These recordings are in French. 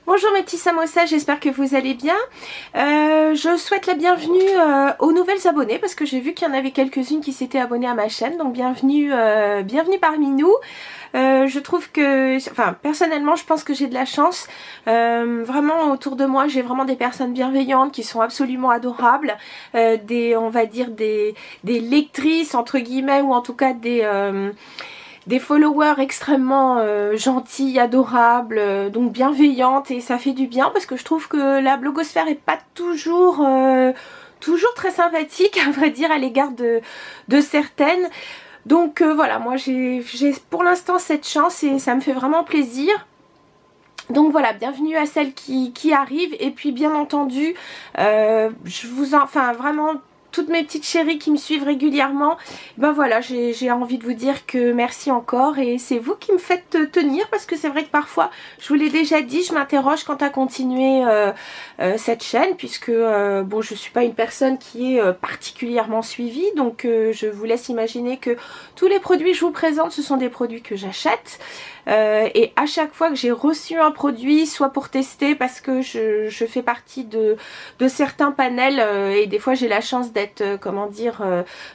Bonjour mes petits samosas, j'espère que vous allez bien. Je souhaite la bienvenue aux nouvelles abonnées parce que j'ai vu qu'il y en avait quelques-unes qui s'étaient abonnées à ma chaîne. Donc bienvenue, bienvenue parmi nous. Je trouve que, enfin personnellement je pense que j'ai de la chance. Vraiment autour de moi j'ai vraiment des personnes bienveillantes qui sont absolument adorables. On va dire des lectrices entre guillemets, ou en tout cas des followers extrêmement gentils, adorables, donc bienveillantes, et ça fait du bien parce que je trouve que la blogosphère est pas toujours très sympathique à vrai dire à l'égard de certaines. Donc voilà, moi j'ai pour l'instant cette chance et ça me fait vraiment plaisir. Donc voilà, bienvenue à celles qui arrivent, et puis bien entendu enfin vraiment toutes mes petites chéries qui me suivent régulièrement, ben voilà, j'ai envie de vous dire que merci encore, et c'est vous qui me faites tenir, parce que c'est vrai que parfois, je vous l'ai déjà dit, je m'interroge quant à continuer cette chaîne, puisque bon, je suis pas une personne qui est particulièrement suivie, donc je vous laisse imaginer que tous les produits que je vous présente, ce sont des produits que j'achète. Et à chaque fois que j'ai reçu un produit, soit pour tester parce que je fais partie de certains panels, et des fois j'ai la chance d'être comment dire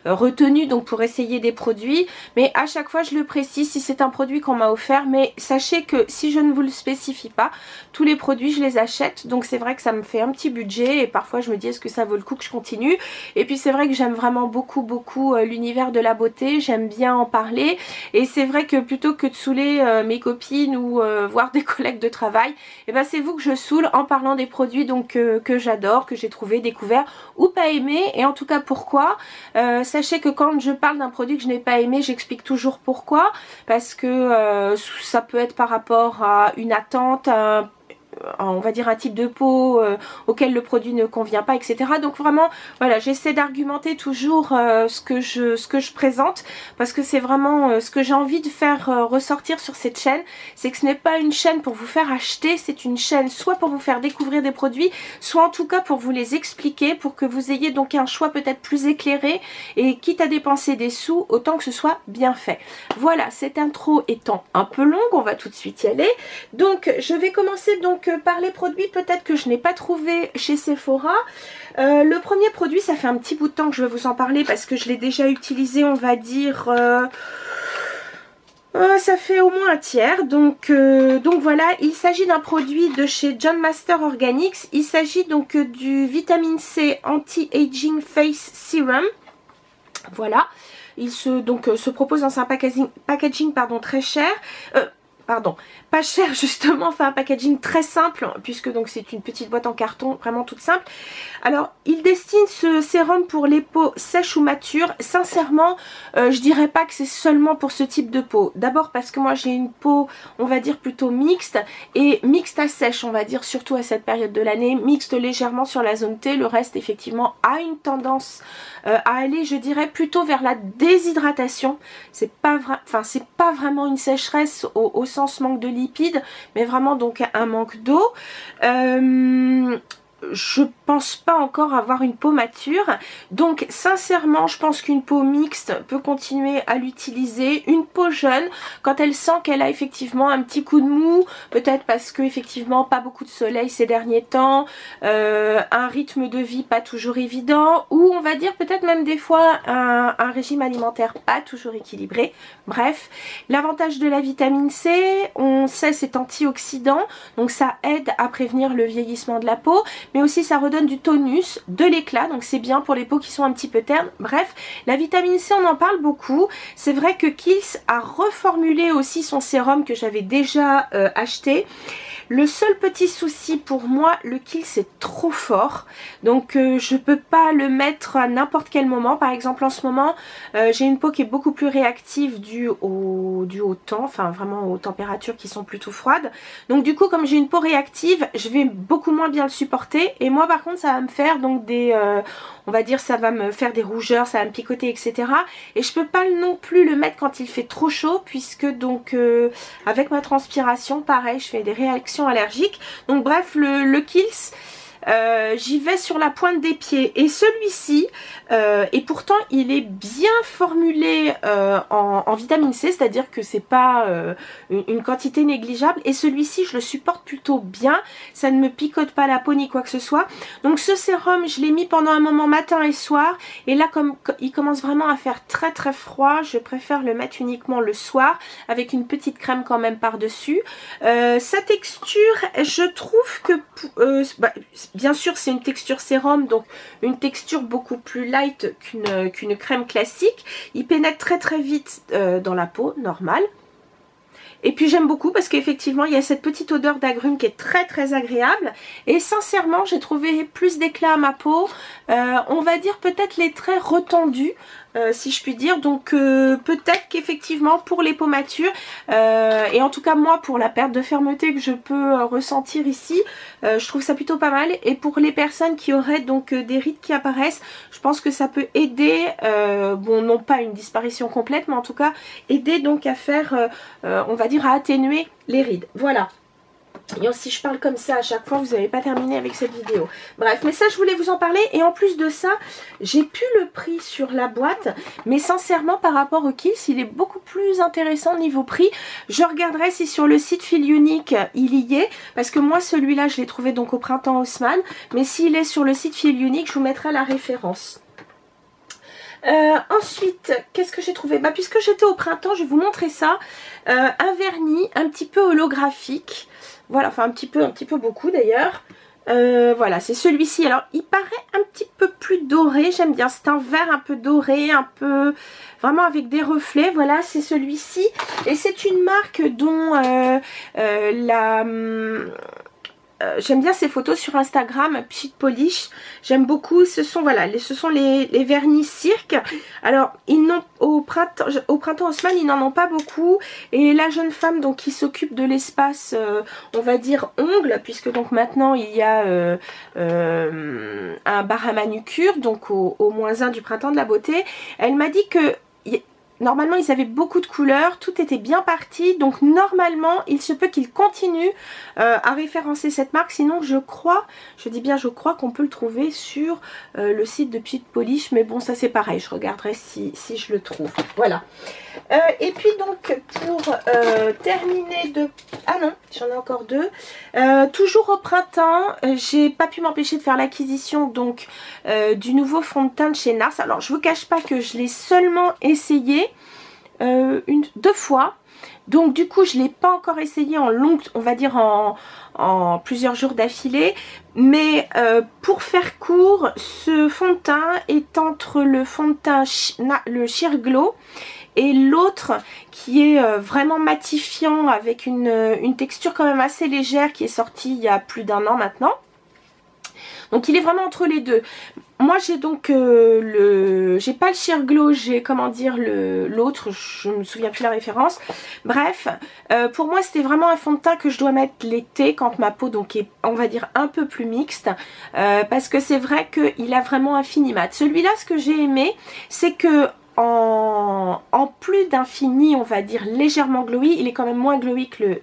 retenue, donc pour essayer des produits, mais à chaque fois je le précise, si c'est un produit qu'on m'a offert, mais sachez que si je ne vous le spécifie pas, tous les produits je les achète, donc c'est vrai que ça me fait un petit budget, et parfois je me dis est-ce que ça vaut le coup que je continue. Et puis c'est vrai que j'aime vraiment beaucoup l'univers de la beauté, j'aime bien en parler, et c'est vrai que plutôt que de saouler mes copines ou voir des collègues de travail, et ben c'est vous que je saoule en parlant des produits donc que j'adore, que j'ai trouvé, découvert ou pas aimé. Et en tout cas pourquoi, sachez que quand je parle d'un produit que je n'ai pas aimé, j'explique toujours pourquoi, parce que ça peut être par rapport à une attente, on va dire un type de peau auquel le produit ne convient pas, etc. Donc vraiment voilà, j'essaie d'argumenter toujours ce que je présente, parce que c'est vraiment ce que j'ai envie de faire ressortir sur cette chaîne, c'est que ce n'est pas une chaîne pour vous faire acheter, c'est une chaîne soit pour vous faire découvrir des produits, soit en tout cas pour vous les expliquer, pour que vous ayez donc un choix peut-être plus éclairé, et quitte à dépenser des sous, autant que ce soit bien fait. Voilà, cette intro étant un peu longue, on va tout de suite y aller. Donc je vais commencer donc par les produits peut-être que je n'ai pas trouvé chez Sephora. Le premier produit, ça fait un petit bout de temps que je vais vous en parler parce que je l'ai déjà utilisé, on va dire ça fait au moins un tiers. Donc voilà, il s'agit d'un produit de chez John Master Organics. Il s'agit donc du vitamine C Anti-Aging Face Serum. Voilà, il se propose dans un packaging pardon, très cher. Pardon, pas cher justement, enfin un packaging très simple, puisque donc c'est une petite boîte en carton vraiment toute simple. Alors il destine ce sérum pour les peaux sèches ou matures. Sincèrement je dirais pas que c'est seulement pour ce type de peau. D'abord parce que moi j'ai une peau on va dire plutôt mixte, et mixte à sèche on va dire, surtout à cette période de l'année, mixte légèrement sur la zone T. Le reste effectivement a une tendance à aller, je dirais, plutôt vers la déshydratation. C'est pas vraiment une sécheresse au sens manque de lipides, mais vraiment donc un manque d'eau. Je pense pas encore avoir une peau mature, donc sincèrement je pense qu'une peau mixte peut continuer à l'utiliser. Une peau jeune, quand elle sent qu'elle a effectivement un petit coup de mou, peut-être parce que effectivement pas beaucoup de soleil ces derniers temps, un rythme de vie pas toujours évident, ou on va dire peut-être même des fois un régime alimentaire pas toujours équilibré. Bref, l'avantage de la vitamine C, on sait, c'est antioxydant, donc ça aide à prévenir le vieillissement de la peau, mais aussi ça redonne du tonus, de l'éclat, donc c'est bien pour les peaux qui sont un petit peu ternes. Bref, la vitamine C, on en parle beaucoup. C'est vrai que Kiehl's a reformulé aussi son sérum que j'avais déjà acheté. Le seul petit souci pour moi, le Kiehl's c'est trop fort, donc je peux pas le mettre à n'importe quel moment. Par exemple en ce moment j'ai une peau qui est beaucoup plus réactive due au temps, enfin vraiment aux températures qui sont plutôt froides, donc du coup comme j'ai une peau réactive, je vais beaucoup moins bien le supporter, et moi par contre ça va me faire donc des on va dire ça va me faire des rougeurs, ça va me picoter, etc. Et je peux pas non plus le mettre quand il fait trop chaud, puisque donc avec ma transpiration pareil je fais des réactions allergiques. Donc bref, le Kiehl's j'y vais sur la pointe des pieds. Et celui-ci, et pourtant il est bien formulé en vitamine C, c'est-à-dire que c'est pas une quantité négligeable. Et celui-ci, je le supporte plutôt bien, ça ne me picote pas la peau ni quoi que ce soit. Donc ce sérum, je l'ai mis pendant un moment matin et soir. Et là, comme il commence vraiment à faire très très froid, je préfère le mettre uniquement le soir avec une petite crème quand même par-dessus. Sa texture, je trouve que bien sûr c'est une texture sérum, donc une texture beaucoup plus light qu'une crème classique. Il pénètre très très vite dans la peau, normale. Et puis j'aime beaucoup parce qu'effectivement il y a cette petite odeur d'agrumes qui est très très agréable. Et sincèrement j'ai trouvé plus d'éclat à ma peau. On va dire peut-être les traits retendus. Si je puis dire, donc peut-être qu'effectivement pour les peaux matures et en tout cas moi pour la perte de fermeté que je peux ressentir ici, je trouve ça plutôt pas mal. Et pour les personnes qui auraient donc des rides qui apparaissent, je pense que ça peut aider, bon non pas une disparition complète, mais en tout cas aider donc à faire, on va dire à atténuer les rides. Voilà. Et si je parle comme ça à chaque fois, vous n'avez pas terminé avec cette vidéo. Bref, mais ça je voulais vous en parler. Et en plus de ça, j'ai plus le prix sur la boîte. Mais sincèrement par rapport au Kiehl's, il est beaucoup plus intéressant niveau prix. Je regarderai si sur le site Fil Unique il y est. Parce que moi celui-là je l'ai trouvé donc au printemps Haussmann. Mais s'il est sur le site Fil Unique, je vous mettrai la référence. Ensuite, qu'est-ce que j'ai trouvé? Puisque j'étais au printemps, je vais vous montrer ça. Un vernis un petit peu holographique. Voilà, enfin un petit peu beaucoup d'ailleurs. Voilà, c'est celui-ci. Alors, il paraît un petit peu plus doré. J'aime bien. C'est un vert un peu doré, un peu vraiment avec des reflets. Voilà, c'est celui-ci. Et c'est une marque dont j'aime bien ces photos sur Instagram, Pchit Polish. J'aime beaucoup. Ce sont les vernis cirque. Alors au printemps Haussmann, ils n'en ont pas beaucoup. Et la jeune femme donc qui s'occupe de l'espace, on va dire ongles, puisque donc maintenant il y a un bar à manucure, donc au -1 du printemps de la beauté. Elle m'a dit que normalement ils avaient beaucoup de couleurs, tout était bien parti, donc normalement il se peut qu'ils continuent à référencer cette marque. Sinon je dis bien je crois qu'on peut le trouver sur le site de Pchit Polish, mais bon ça c'est pareil, je regarderai si je le trouve. Voilà. Et puis donc pour terminer de... Ah non, j'en ai encore deux. Toujours au printemps, j'ai pas pu m'empêcher de faire l'acquisition donc du nouveau fond de teint de chez NARS. Alors je vous cache pas que je l'ai seulement essayé deux fois. Donc du coup je ne l'ai pas encore essayé en longue, on va dire en plusieurs jours d'affilée. Mais pour faire court, ce fond de teint est entre le fond de teint, le Sheer Glow, et l'autre qui est vraiment matifiant avec une texture quand même assez légère, qui est sorti il y a plus d'1 an maintenant. Donc il est vraiment entre les deux. Moi j'ai donc j'ai pas le Sheer Glow, j'ai comment dire l'autre, je me souviens plus la référence. Bref, pour moi c'était vraiment un fond de teint que je dois mettre l'été quand ma peau donc est, on va dire, un peu plus mixte, parce que c'est vrai qu'il a vraiment un fini mat. Celui-là, ce que j'ai aimé, c'est que en plus d'un fini, on va dire légèrement glowy, il est quand même moins glowy que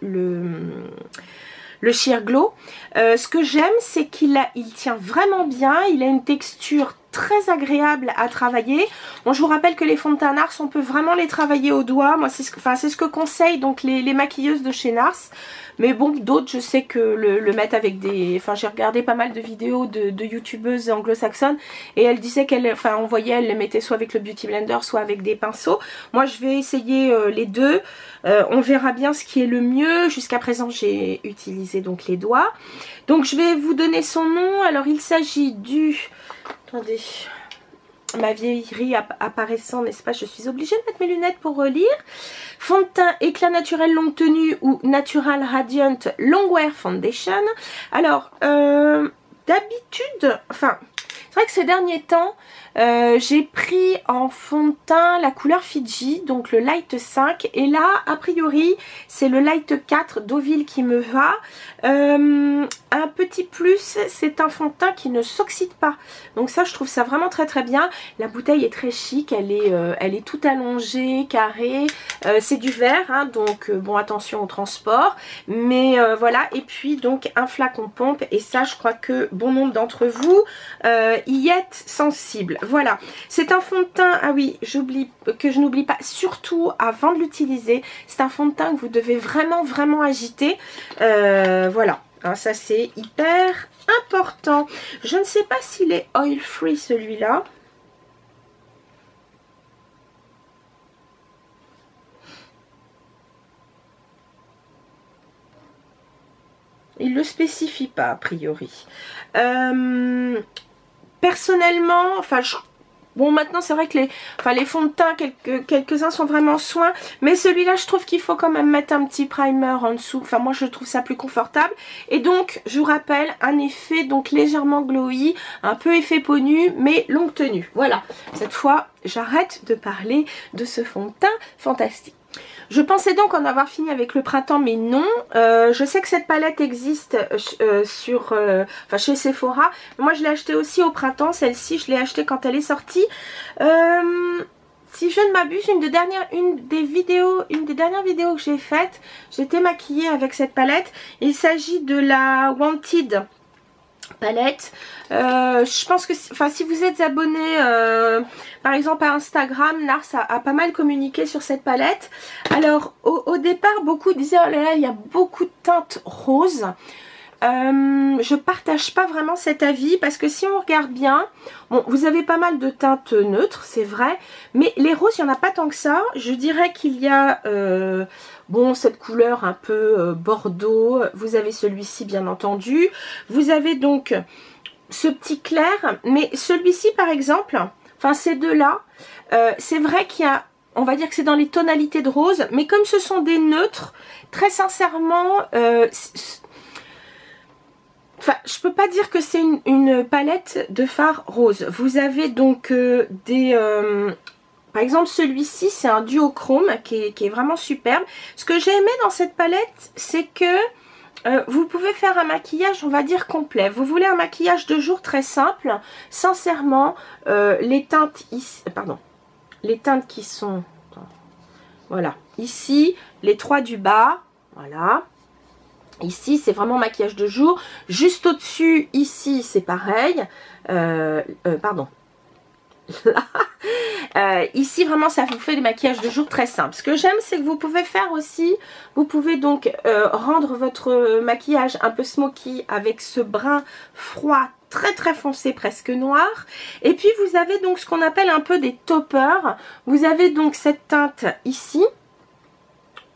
le Sheer Glow. Ce que j'aime, c'est qu'il tient vraiment bien, il a une texture très agréable à travailler. Bon, je vous rappelle que les fonds de teint NARS, on peut vraiment les travailler au doigt. Moi, c'est ce que conseillent donc les maquilleuses de chez NARS. Mais bon, d'autres, je sais que le mettent avec des... Enfin, j'ai regardé pas mal de vidéos de youtubeuses anglo-saxonnes et elles disaient on voyait, elles les mettaient soit avec le Beauty Blender, soit avec des pinceaux. Moi, je vais essayer les deux. On verra bien ce qui est le mieux. Jusqu'à présent, j'ai utilisé donc les doigts. Donc, je vais vous donner son nom. Alors, il s'agit du... Attendez... Ma vieillerie apparaissant, n'est-ce pas? Je suis obligée de mettre mes lunettes pour relire. Fond de teint éclat naturel longue tenue ou Natural Radiant Long Wear Foundation. Alors, d'habitude, enfin, C'est vrai que ces derniers temps, j'ai pris en fond de teint la couleur Fiji, donc le Light 5. Et là, a priori, c'est le Light 4 Deauville qui me va. Un petit plus, c'est un fond de teint qui ne s'oxyde pas. Donc ça, je trouve ça vraiment très très bien. La bouteille est très chic, elle est toute allongée, carrée. C'est du verre, hein, donc bon, attention au transport. Mais voilà, et puis donc un flacon pompe. Et ça, je crois que bon nombre d'entre vous y êtes sensible. Voilà, c'est un fond de teint, ah oui, j'oublie que je n'oublie pas, surtout avant de l'utiliser, c'est un fond de teint que vous devez vraiment agiter. Voilà, alors ça c'est hyper important. Je ne sais pas s'il est oil free celui-là. Il ne le spécifie pas a priori. Personnellement, enfin, bon, maintenant c'est vrai que les fonds de teint, quelques-uns sont vraiment soins, mais celui-là je trouve qu'il faut quand même mettre un petit primer en dessous. Enfin, moi je trouve ça plus confortable. Et donc, je vous rappelle, un effet donc légèrement glowy, un peu effet peau nue, mais longue tenue. Voilà, cette fois j'arrête de parler de ce fond de teint fantastique. Je pensais donc en avoir fini avec le printemps, mais non. Je sais que cette palette existe chez Sephora. Moi, je l'ai achetée aussi au printemps. Celle-ci, je l'ai achetée quand elle est sortie. Si je ne m'abuse, une des dernières vidéos que j'ai faites, j'étais maquillée avec cette palette. Il s'agit de la Wanted palette. Je pense que si vous êtes abonné par exemple à Instagram, Nars a pas mal communiqué sur cette palette. Alors au départ, beaucoup disaient oh là là, il y a beaucoup de teintes roses. Je partage pas vraiment cet avis parce que si on regarde bien, bon, vous avez pas mal de teintes neutres, c'est vrai, mais les roses, il n'y en a pas tant que ça. Je dirais qu'il y a bon, cette couleur un peu bordeaux, vous avez celui-ci bien entendu, vous avez donc ce petit clair, mais celui-ci par exemple, enfin ces deux-là, c'est vrai qu'il y a, on va dire que c'est dans les tonalités de rose, mais comme ce sont des neutres, très sincèrement, enfin, je peux pas dire que c'est une palette de fard rose. Vous avez donc par exemple celui-ci, c'est un duochrome qui est vraiment superbe. Ce que j'ai aimé dans cette palette, c'est que vous pouvez faire un maquillage, on va dire, complet. Vous voulez un maquillage de jour très simple. Sincèrement, les teintes ici, pardon, les teintes qui sont, voilà, ici, les trois du bas, voilà. Ici, c'est vraiment maquillage de jour. Juste au-dessus, ici, c'est pareil. Pardon. Ici, vraiment, ça vous fait des maquillages de jour très simples. Ce que j'aime, c'est que vous pouvez faire aussi, vous pouvez donc rendre votre maquillage un peu smoky avec ce brun froid très foncé, presque noir. Et puis, vous avez donc ce qu'on appelle un peu des toppers. Vous avez donc cette teinte ici.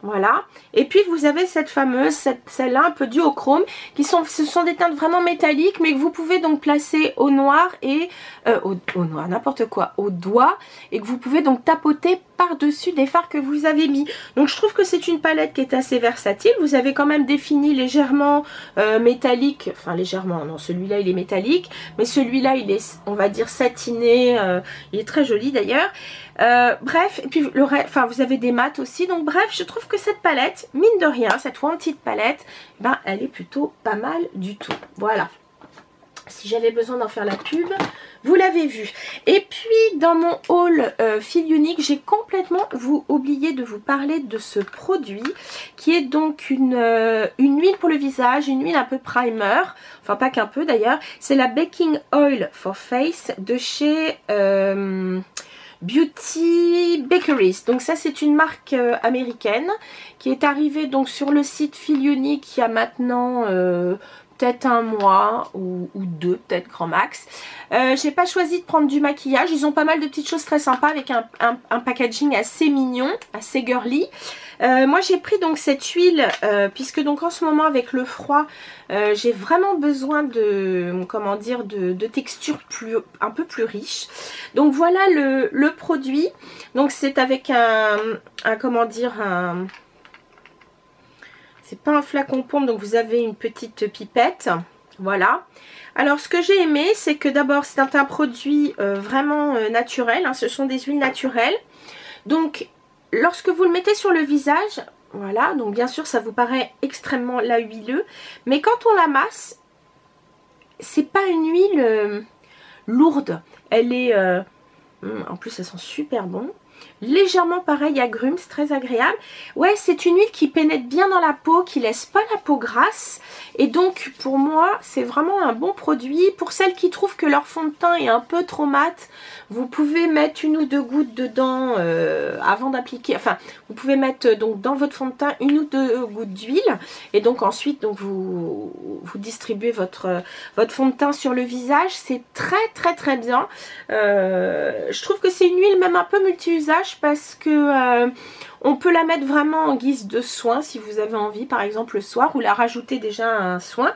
Voilà, et puis vous avez cette fameuse, celle-là un peu duochrome, ce sont des teintes vraiment métalliques, mais que vous pouvez donc placer au noir et au noir, n'importe quoi, au doigt, et que vous pouvez donc tapoter par-dessus des fards que vous avez mis. Donc je trouve que c'est une palette qui est assez versatile. Vous avez quand même défini légèrement métallique, enfin légèrement, non, celui-là il est métallique, mais celui-là il est, on va dire, satiné, il est très joli d'ailleurs. Bref, et puis enfin vous avez des mats aussi, donc bref, je trouve que cette palette, mine de rien, cette Wanted palette, ben elle est plutôt pas mal du tout. Voilà, si j'avais besoin d'en faire la pub, vous l'avez vu. Et puis dans mon haul fil unique, j'ai complètement oublié de vous parler de ce produit qui est donc une huile pour le visage, une huile un peu primer, enfin pas qu'un peu d'ailleurs. C'est la Baking Oil for Face de chez Beauty Bakeries. Donc ça, c'est une marque américaine qui est arrivée donc sur le site fil unique il y a maintenant peut-être un mois ou deux, peut-être grand max. J'ai pas choisi de prendre du maquillage. Ils ont pas mal de petites choses très sympas avec un packaging assez mignon, assez girly. Moi j'ai pris donc cette huile puisque donc en ce moment avec le froid j'ai vraiment besoin de, comment dire, de texture un peu plus riche. Donc voilà le produit. Donc c'est avec comment dire, c'est pas un flacon pompe, donc vous avez une petite pipette. Voilà. Alors ce que j'ai aimé, c'est que d'abord c'est un produit vraiment naturel, hein, ce sont des huiles naturelles. Donc lorsque vous le mettez sur le visage, voilà, donc bien sûr ça vous paraît extrêmement là huileux, mais quand on la masse, c'est pas une huile lourde, elle est, en plus ça sent super bon. Légèrement pareil agrumes, c'est très agréable. Ouais, c'est une huile qui pénètre bien dans la peau, qui laisse pas la peau grasse. Et donc pour moi, c'est vraiment un bon produit. Pour celles qui trouvent que leur fond de teint est un peu trop mat, vous pouvez mettre 1 ou 2 gouttes dedans avant d'appliquer. Enfin, vous pouvez mettre donc dans votre fond de teint 1 ou 2 gouttes d'huile. Et donc ensuite, donc vous distribuez votre fond de teint sur le visage. C'est très bien. Je trouve que c'est une huile même un peu multi-usage parce que on peut la mettre vraiment en guise de soin si vous avez envie, par exemple le soir, ou la rajouter déjà à un soin.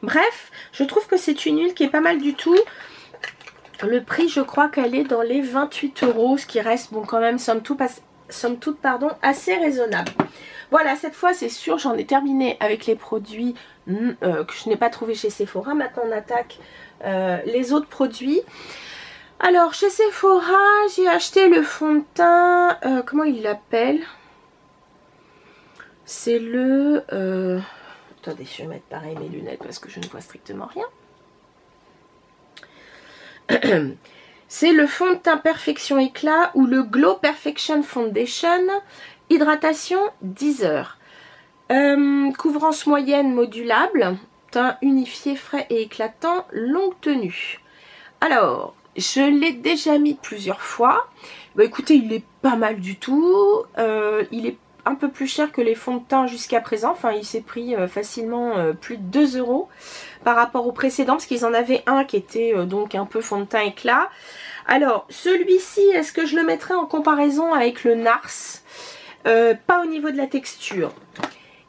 Bref, je trouve que c'est une huile qui est pas mal du tout. Le prix, je crois qu'elle est dans les 28 €, ce qui reste bon quand même somme toute assez raisonnable. Voilà, cette fois c'est sûr, j'en ai terminé avec les produits que je n'ai pas trouvé chez Sephora. Maintenant on attaque les autres produits. Alors chez Sephora, j'ai acheté le fond de teint, comment il l'appelle? C'est le... attendez, je vais mettre pareil mes lunettes parce que je ne vois strictement rien. C'est le fond de teint Perfection Éclat ou le Glow Perfection Foundation, hydratation 10 heures. Couvrance moyenne modulable, teint unifié frais et éclatant, longue tenue. Alors... je l'ai déjà mis plusieurs fois. Bah écoutez, il est pas mal du tout. Il est un peu plus cher que les fonds de teint jusqu'à présent. Enfin, il s'est pris facilement plus de 2 € par rapport au précédent. Parce qu'ils en avaient un qui était donc un peu fond de teint éclat. Alors, celui-ci, est-ce que je le mettrais en comparaison avec le NARS? Pas au niveau de la texture.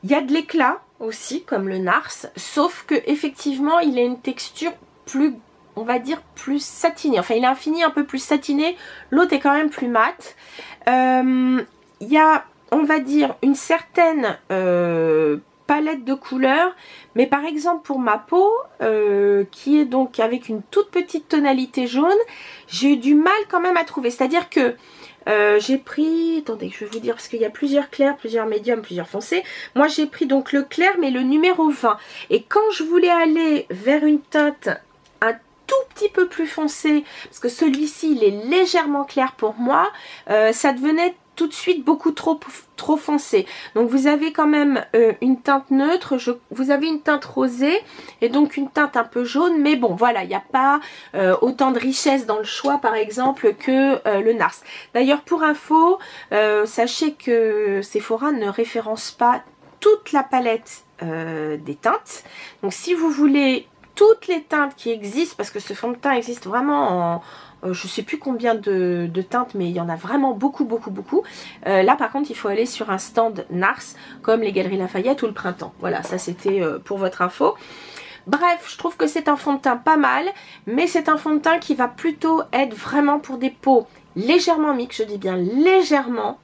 Il y a de l'éclat aussi, comme le NARS. Sauf que effectivement, il a une texture plus, on va dire, plus satiné. Enfin, il a un fini un peu plus satiné. L'autre est quand même plus mat. Il y a, on va dire, une certaine palette de couleurs. Mais par exemple, pour ma peau, qui est donc avec une toute petite tonalité jaune, j'ai eu du mal quand même à trouver. C'est-à-dire que j'ai pris, attendez, je vais vous dire, parce qu'il y a plusieurs clairs, plusieurs médiums, plusieurs foncés. Moi, j'ai pris donc le clair, mais le numéro 20. Et quand je voulais aller vers une teinte un tout petit peu plus foncé, parce que celui-ci il est légèrement clair pour moi, ça devenait tout de suite beaucoup trop foncé. Donc vous avez quand même une teinte neutre, vous avez une teinte rosée et donc une teinte un peu jaune, mais bon voilà, il n'y a pas autant de richesse dans le choix par exemple que le NARS. D'ailleurs pour info, sachez que Sephora ne référence pas toute la palette des teintes. Donc si vous voulez toutes les teintes qui existent, parce que ce fond de teint existe vraiment en je sais plus combien de teintes, mais il y en a vraiment beaucoup. Là par contre il faut aller sur un stand NARS comme les Galeries Lafayette ou le Printemps. Voilà, ça c'était pour votre info. Bref, je trouve que c'est un fond de teint pas mal, mais c'est un fond de teint qui va plutôt être vraiment pour des peaux légèrement mixtes, je dis bien légèrement.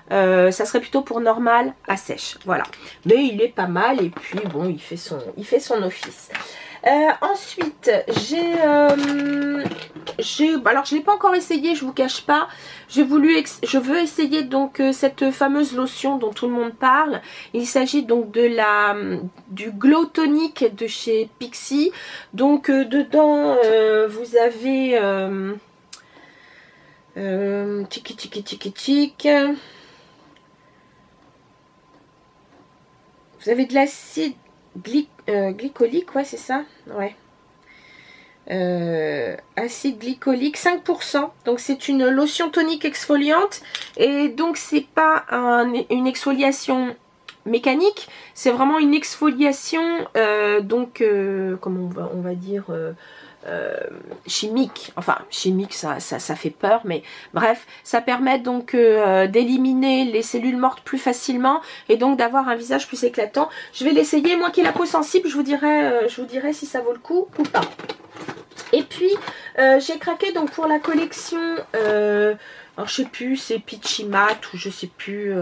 Ça serait plutôt pour normal à sèche, voilà. Mais il est pas mal et puis bon, il fait son office. Ensuite, alors je l'ai pas encore essayé, je vous cache pas. Je veux essayer donc cette fameuse lotion dont tout le monde parle. Il s'agit donc de du Glow Tonic de chez Pixi. Donc dedans vous avez vous avez de l'acide glycolique, ouais c'est ça, ouais. Acide glycolique 5%, donc c'est une lotion tonique exfoliante et donc c'est pas une exfoliation mécanique, c'est vraiment une exfoliation comment on va dire chimique. Enfin chimique ça fait peur, mais bref, ça permet donc d'éliminer les cellules mortes plus facilement et donc d'avoir un visage plus éclatant. Je vais l'essayer, moi qui ai la peau sensible, je vous dirai si ça vaut le coup ou pas. Et puis j'ai craqué donc pour la collection alors je sais plus, c'est Peachy Matte ou je sais plus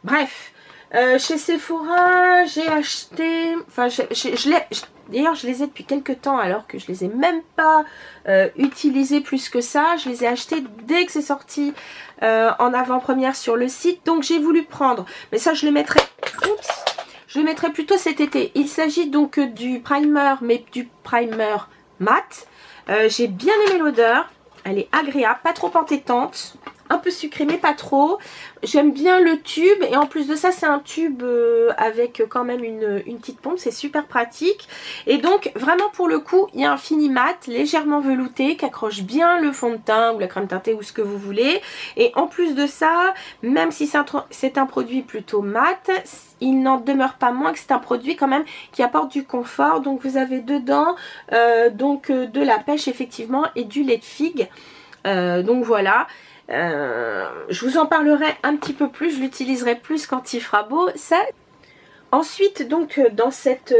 bref, Chez Sephora, j'ai acheté, enfin d'ailleurs je les ai depuis quelques temps alors que je les ai même pas utilisés plus que ça. Je les ai achetés dès que c'est sorti en avant-première sur le site. Donc j'ai voulu prendre, mais ça je le mettrai, oups, je le mettrai plutôt cet été. Il s'agit donc du primer, mais du primer mat. J'ai bien aimé l'odeur, elle est agréable, pas trop entêtante. Un peu sucré mais pas trop. J'aime bien le tube et en plus de ça c'est un tube avec quand même une petite pompe, c'est super pratique. Et donc vraiment pour le coup il y a un fini mat légèrement velouté qui accroche bien le fond de teint ou la crème teintée ou ce que vous voulez. Et en plus de ça, même si c'est un produit plutôt mat, il n'en demeure pas moins que c'est un produit quand même qui apporte du confort. Donc vous avez dedans de la pêche effectivement et du lait de figue. Donc voilà. Je vous en parlerai un petit peu plus, je l'utiliserai plus quand il fera beau. Ça. Ensuite donc dans cette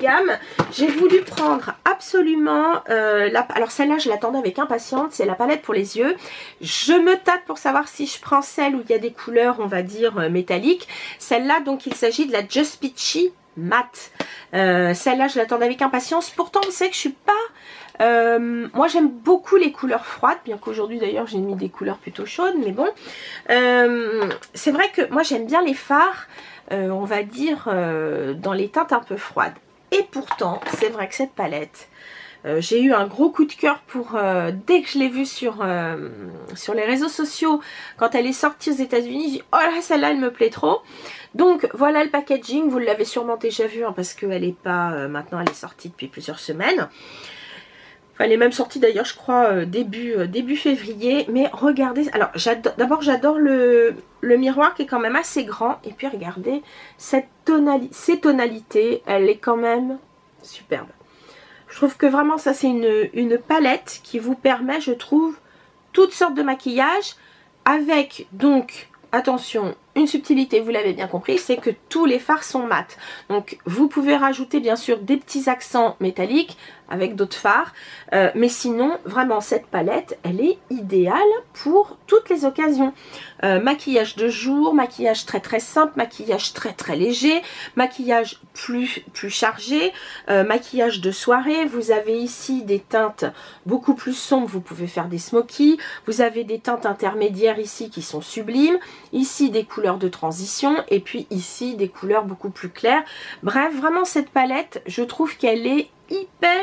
gamme j'ai voulu prendre absolument alors celle-là je l'attendais avec impatience, c'est la palette pour les yeux. Je me tâte pour savoir si je prends celle où il y a des couleurs on va dire métalliques. Celle-là donc il s'agit de la Just Peachy Matte. Celle-là je l'attendais avec impatience, pourtant vous savez que je suis pas moi j'aime beaucoup les couleurs froides, bien qu'aujourd'hui d'ailleurs j'ai mis des couleurs plutôt chaudes, mais bon c'est vrai que moi j'aime bien les fards on va dire dans les teintes un peu froides. Et pourtant c'est vrai que cette palette j'ai eu un gros coup de cœur pour dès que je l'ai vue sur les réseaux sociaux quand elle est sortie aux États-Unis. J'ai dit oh là celle-là elle me plaît trop. Donc voilà le packaging, vous l'avez sûrement déjà vu hein, parce qu'elle n'est pas maintenant, elle est sortie depuis plusieurs semaines. Enfin, elle est même sortie d'ailleurs je crois début février. Mais regardez, alors d'abord j'adore le miroir qui est quand même assez grand. Et puis regardez ces tonalités, elle est quand même superbe. Je trouve que vraiment ça c'est une palette qui vous permet, je trouve, toutes sortes de maquillage. Avec donc, attention, une subtilité, vous l'avez bien compris, c'est que tous les fards sont mat. Donc vous pouvez rajouter bien sûr des petits accents métalliques avec d'autres fards. Mais sinon, vraiment cette palette, elle est idéale pour toutes les occasions. Maquillage de jour, maquillage très très simple, maquillage très très léger, maquillage plus chargé, maquillage de soirée. Vous avez ici des teintes beaucoup plus sombres, vous pouvez faire des smokies. Vous avez des teintes intermédiaires ici qui sont sublimes. Ici des couleurs de transition et puis ici des couleurs beaucoup plus claires. Bref, vraiment cette palette, je trouve qu'elle est hyper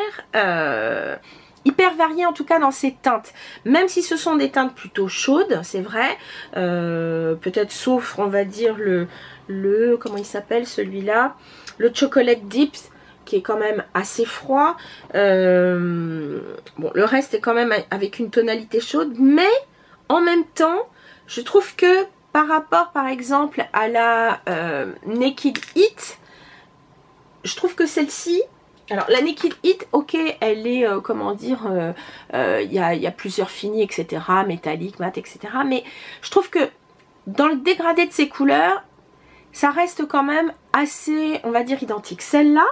variée en tout cas dans ses teintes. Même si ce sont des teintes plutôt chaudes, c'est vrai. Peut-être sauf, on va dire, le comment il s'appelle celui-là, le Chocolate Dips, qui est quand même assez froid. Bon, le reste est quand même avec une tonalité chaude, mais en même temps, je trouve que par rapport par exemple à la Naked Heat, je trouve que celle-ci, alors la Naked Heat, ok, elle est, comment dire, y a plusieurs finis, etc., métallique, mat, etc. Mais je trouve que dans le dégradé de ces couleurs, ça reste quand même assez, on va dire, identique. Celle-là,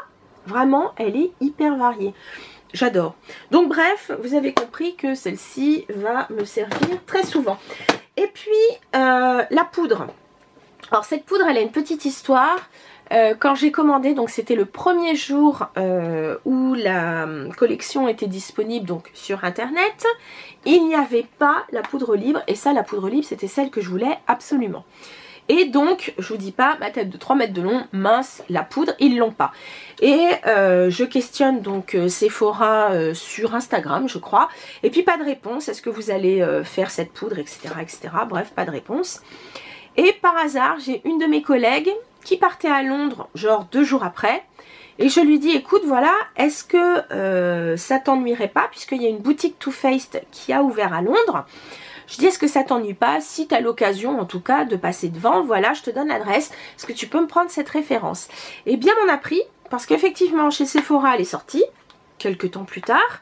vraiment, elle est hyper variée. J'adore. Donc bref, vous avez compris que celle-ci va me servir très souvent. Et puis, la poudre. Alors cette poudre, elle a une petite histoire. Quand j'ai commandé, donc c'était le premier jour où la collection était disponible donc sur internet, il n'y avait pas la poudre libre. Et ça, la poudre libre, c'était celle que je voulais absolument. Et donc, je vous dis pas, ma tête de 3 mètres de long, mince, la poudre, ils l'ont pas. Et je questionne donc Sephora sur Instagram, je crois. Et puis pas de réponse, est-ce que vous allez faire cette poudre, etc., etc. Bref, pas de réponse. Et par hasard, j'ai une de mes collègues qui partait à Londres, genre 2 jours après. Et je lui dis, écoute, voilà, est-ce que ça t'ennuierait pas, puisqu'il y a une boutique Too Faced qui a ouvert à Londres. Je dis, est-ce que ça t'ennuie pas, si tu as l'occasion en tout cas de passer devant, voilà, je te donne l'adresse, est-ce que tu peux me prendre cette référence? Et bien m'en a pris, parce qu'effectivement chez Sephora elle est sortie, quelques temps plus tard,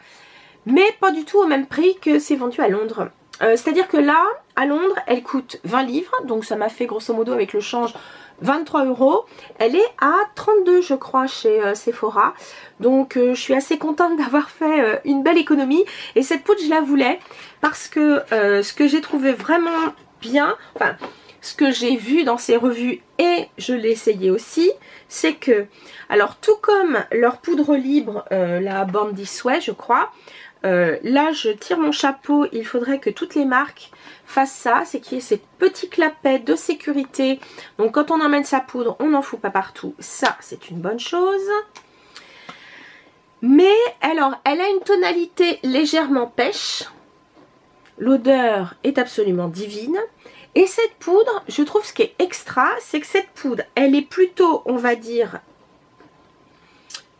mais pas du tout au même prix que c'est vendu à Londres. C'est-à-dire que là, à Londres, elle coûte 20 livres, donc ça m'a fait grosso modo avec le change 23 €. Elle est à 32 je crois chez Sephora. Donc je suis assez contente d'avoir fait une belle économie. Et cette poudre je la voulais parce que ce que j'ai trouvé vraiment bien, enfin ce que j'ai vu dans ces revues et je l'ai essayé aussi, c'est que, alors tout comme leur poudre libre, la Born This Way je crois, là je tire mon chapeau, il faudrait que toutes les marques fassent ça, c'est qu'il y ait ces petits clapets de sécurité, donc quand on emmène sa poudre, on n'en fout pas partout, ça c'est une bonne chose. Mais alors, elle a une tonalité légèrement pêche, l'odeur est absolument divine. Et cette poudre, je trouve ce qui est extra, c'est que cette poudre, elle est plutôt, on va dire,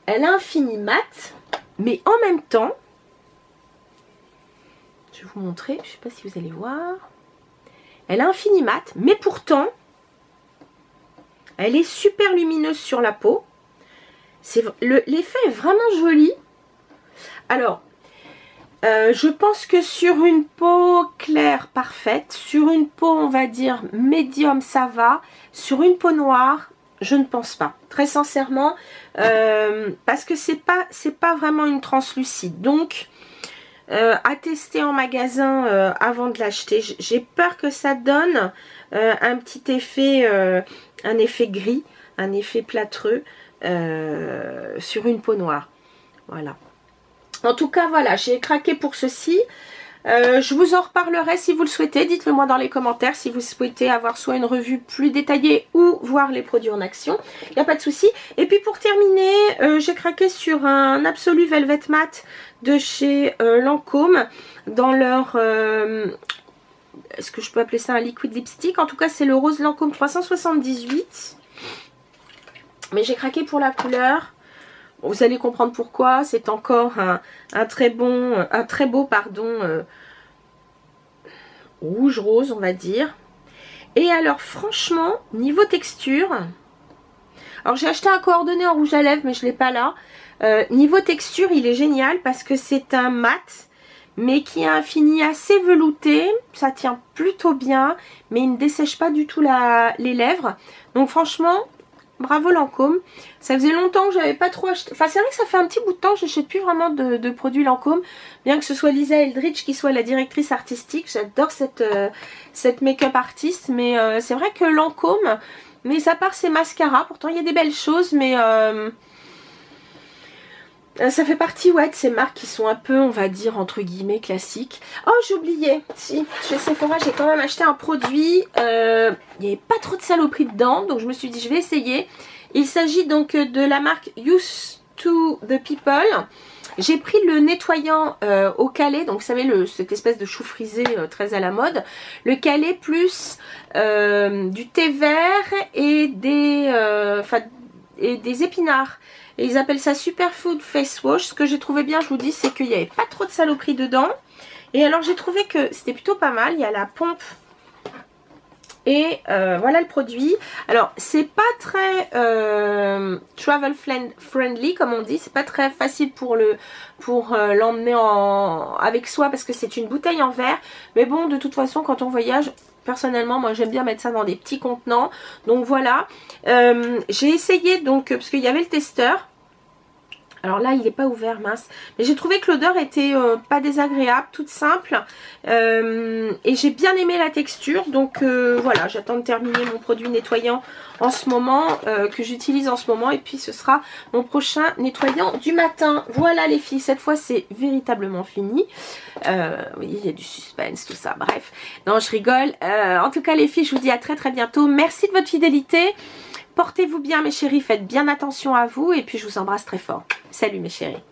elle a un fini mat, mais en même temps, je vais vous montrer, je ne sais pas si vous allez voir, elle a un fini mat, mais pourtant, elle est super lumineuse sur la peau. L'effet est vraiment joli. Alors, je pense que sur une peau claire parfaite, sur une peau on va dire médium ça va, sur une peau noire je ne pense pas, très sincèrement, parce que c'est pas vraiment une translucide, donc à tester en magasin avant de l'acheter. J'ai peur que ça donne un petit effet, un effet gris, un effet plâtreux sur une peau noire. Voilà. En tout cas, voilà, j'ai craqué pour ceci. Je vous en reparlerai si vous le souhaitez. Dites-le moi dans les commentaires si vous souhaitez avoir soit une revue plus détaillée ou voir les produits en action. Il n'y a pas de souci. Et puis pour terminer, j'ai craqué sur un Absolu Velvet Matte de chez Lancôme dans leur... est-ce que je peux appeler ça un liquid lipstick? En tout cas, c'est le rose Lancôme 378. Mais j'ai craqué pour la couleur. Vous allez comprendre pourquoi. C'est encore un très beau rouge rose on va dire. Et alors franchement niveau texture, alors j'ai acheté un coordonné en rouge à lèvres mais je l'ai pas là. Niveau texture il est génial parce que c'est un mat mais qui a un fini assez velouté, ça tient plutôt bien mais il ne dessèche pas du tout les lèvres. Donc franchement bravo Lancôme, ça faisait longtemps que j'avais pas trop acheté, enfin c'est vrai que ça fait un petit bout de temps que j'achète plus vraiment de produits Lancôme, bien que ce soit Lisa Eldridge qui soit la directrice artistique, j'adore cette make-up artiste, mais c'est vrai que Lancôme, mais à part ses mascaras, pourtant il y a des belles choses, mais ça fait partie ouais, de ces marques qui sont un peu, on va dire, entre guillemets, classiques. Oh, j'ai oublié, si, chez Sephora, j'ai quand même acheté un produit, il n'y avait pas trop de saloperies dedans, donc je me suis dit, je vais essayer. Il s'agit donc de la marque Used to the People. J'ai pris le nettoyant au Calais, donc vous savez, cette espèce de chou frisé très à la mode. Le Calais plus du thé vert et des épinards. Et ils appellent ça Superfood Face Wash. Ce que j'ai trouvé bien, je vous dis, c'est qu'il n'y avait pas trop de saloperies dedans. Et alors j'ai trouvé que c'était plutôt pas mal. Il y a la pompe. Et voilà le produit. Alors c'est pas très travel friendly comme on dit. C'est pas très facile pour l'emmener avec soi parce que c'est une bouteille en verre. Mais bon, de toute façon quand on voyage... Personnellement, moi j'aime bien mettre ça dans des petits contenants. Donc voilà. J'ai essayé donc, parce qu'il y avait le testeur. Alors là, il n'est pas ouvert, mince. Mais j'ai trouvé que l'odeur était pas désagréable, toute simple. Et j'ai bien aimé la texture. Donc voilà, j'attends de terminer mon produit nettoyant en ce moment, que j'utilise en ce moment. Et puis ce sera mon prochain nettoyant du matin. Voilà les filles, cette fois c'est véritablement fini. Oui, il y a du suspense, tout ça, bref. Non, je rigole. En tout cas les filles, je vous dis à très très bientôt. Merci de votre fidélité. Portez-vous bien mes chéris, faites bien attention à vous et puis je vous embrasse très fort. Salut mes chéris.